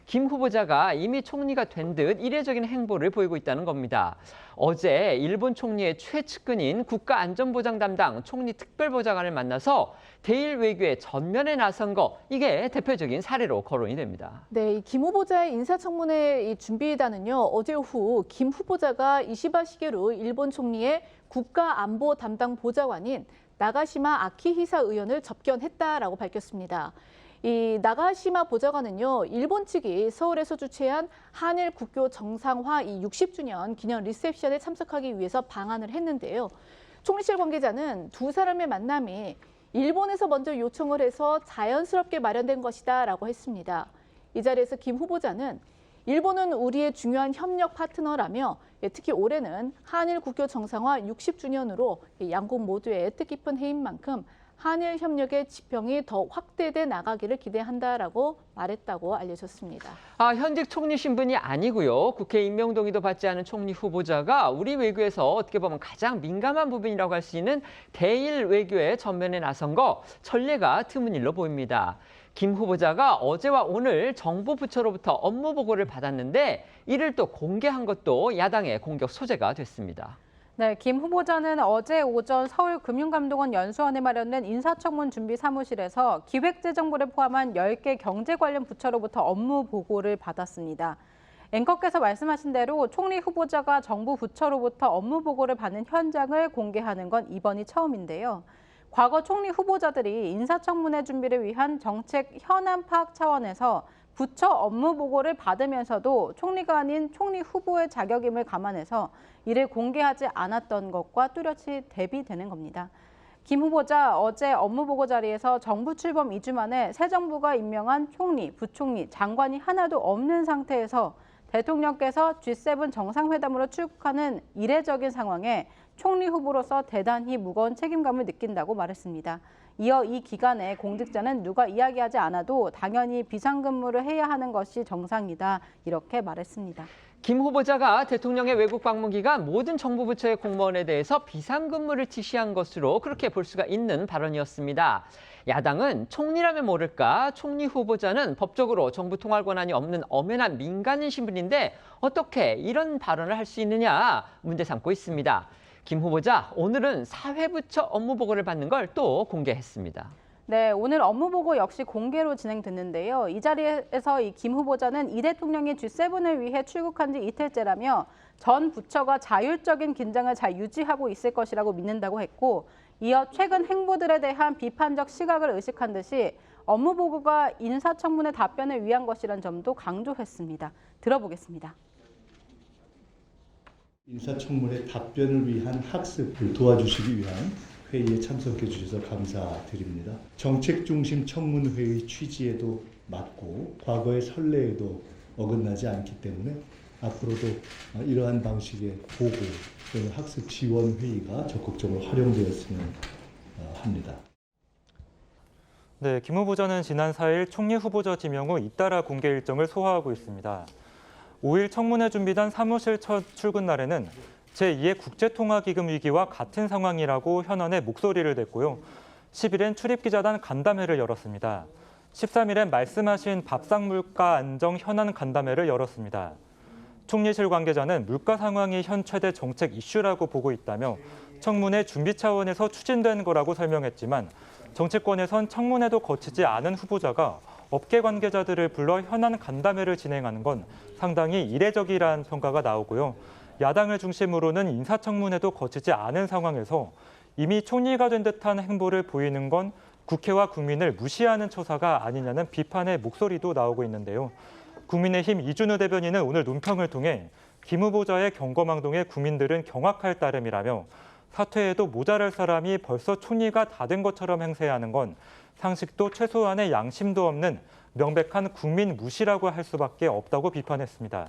김 후보자가 이미 총리가 된 듯 이례적인 행보를 보이고 있다는 겁니다. 어제 일본 총리의 최측근인 국가안전보장 담당 총리 특별보좌관을 만나서 대일 외교의 전면에 나선 거, 이게 대표적인 사례로 거론이 됩니다. 네, 김 후보자의 인사청문회 준비단은요, 어제 오후 김 후보자가 이시바 시게루 일본 총리의 국가안보 담당 보좌관인 나가시마 아키히사 의원을 접견했다라고 밝혔습니다. 이 나가시마 보좌관은요, 일본 측이 서울에서 주최한 한일 국교 정상화 60주년 기념 리셉션에 참석하기 위해서 방한을 했는데요. 총리실 관계자는 두 사람의 만남이 일본에서 먼저 요청을 해서 자연스럽게 마련된 것이다라고 했습니다. 이 자리에서 김 후보자는 일본은 우리의 중요한 협력 파트너라며 특히 올해는 한일 국교 정상화 60주년으로 양국 모두의 뜻깊은 해인 만큼 한일 협력의 지평이 더 확대돼 나가기를 기대한다라고 말했다고 알려졌습니다. 현직 총리 신분이 아니고요. 국회 임명 동의도 받지 않은 총리 후보자가 우리 외교에서 어떻게 보면 가장 민감한 부분이라고 할 수 있는 대일 외교의 전면에 나선 거, 전례가 드문 일로 보입니다. 김 후보자가 어제와 오늘 정부 부처로부터 업무 보고를 받았는데 이를 또 공개한 것도 야당의 공격 소재가 됐습니다. 네, 김 후보자는 어제 오전 서울금융감독원 연수원에 마련된 인사청문 준비 사무실에서 기획재정부를 포함한 10개 경제 관련 부처로부터 업무 보고를 받았습니다. 앵커께서 말씀하신 대로 총리 후보자가 정부 부처로부터 업무 보고를 받는 현장을 공개하는 건 이번이 처음인데요. 과거 총리 후보자들이 인사청문회 준비를 위한 정책 현안 파악 차원에서 부처 업무 보고를 받으면서도 총리가 아닌 총리 후보의 자격임을 감안해서 이를 공개하지 않았던 것과 뚜렷이 대비되는 겁니다. 김 후보자 어제 업무 보고 자리에서 정부 출범 2주 만에 새 정부가 임명한 총리, 부총리, 장관이 하나도 없는 상태에서 대통령께서 G7 정상회담으로 출국하는 이례적인 상황에 총리 후보로서 대단히 무거운 책임감을 느낀다고 말했습니다. 이어 이 기간에 공직자는 누가 이야기하지 않아도 당연히 비상근무를 해야 하는 것이 정상이다, 이렇게 말했습니다. 김 후보자가 대통령의 외국 방문 기간 모든 정부 부처의 공무원에 대해서 비상근무를 지시한 것으로 그렇게 볼 수가 있는 발언이었습니다. 야당은 총리라면 모를까, 총리 후보자는 법적으로 정부 통할 권한이 없는 엄연한 민간인 신분인데 어떻게 이런 발언을 할 수 있느냐 문제 삼고 있습니다. 김 후보자, 오늘은 사회부처 업무 보고를 받는 걸 또 공개했습니다. 네, 오늘 업무 보고 역시 공개로 진행됐는데요. 이 자리에서 이 김 후보자는 이 대통령이 G7을 위해 출국한 지 이틀째라며 전 부처가 자율적인 긴장을 잘 유지하고 있을 것이라고 믿는다고 했고, 이어 최근 행보들에 대한 비판적 시각을 의식한 듯이 업무 보고가 인사청문회 답변을 위한 것이란 점도 강조했습니다. 들어보겠습니다. 인사청문회 답변을 위한 학습을 도와주시기 위한 회의에 참석해 주셔서 감사드립니다. 정책 중심 청문회의 취지에도 맞고 과거의 선례에도 어긋나지 않기 때문에 앞으로도 이러한 방식의 보고 또는 학습 지원 회의가 적극적으로 활용되었으면 합니다. 네, 김 후보자는 지난 4일 총리 후보자 지명 후 잇따라 공개 일정을 소화하고 있습니다. 5일 청문회 준비단 사무실 첫 출근 날에는 제2의 국제통화기금 위기와 같은 상황이라고 현안에 목소리를 냈고요. 10일엔 출입기자단 간담회를 열었습니다. 13일엔 말씀하신 밥상물가 안정 현안 간담회를 열었습니다. 총리실 관계자는 물가 상황이 현 최대 정책 이슈라고 보고 있다며 청문회 준비 차원에서 추진된 거라고 설명했지만 정치권에선 청문회도 거치지 않은 후보자가 업계 관계자들을 불러 현안 간담회를 진행하는 건 상당히 이례적이라는 평가가 나오고요. 야당을 중심으로는 인사청문회도 거치지 않은 상황에서 이미 총리가 된 듯한 행보를 보이는 건 국회와 국민을 무시하는 처사가 아니냐는 비판의 목소리도 나오고 있는데요. 국민의힘 이준우 대변인은 오늘 논평을 통해 김 후보자의 경거망동에 국민들은 경악할 따름이라며 사퇴에도 모자랄 사람이 벌써 총리가 다 된 것처럼 행세하는 건 상식도 최소한의 양심도 없는 명백한 국민 무시라고 할 수밖에 없다고 비판했습니다.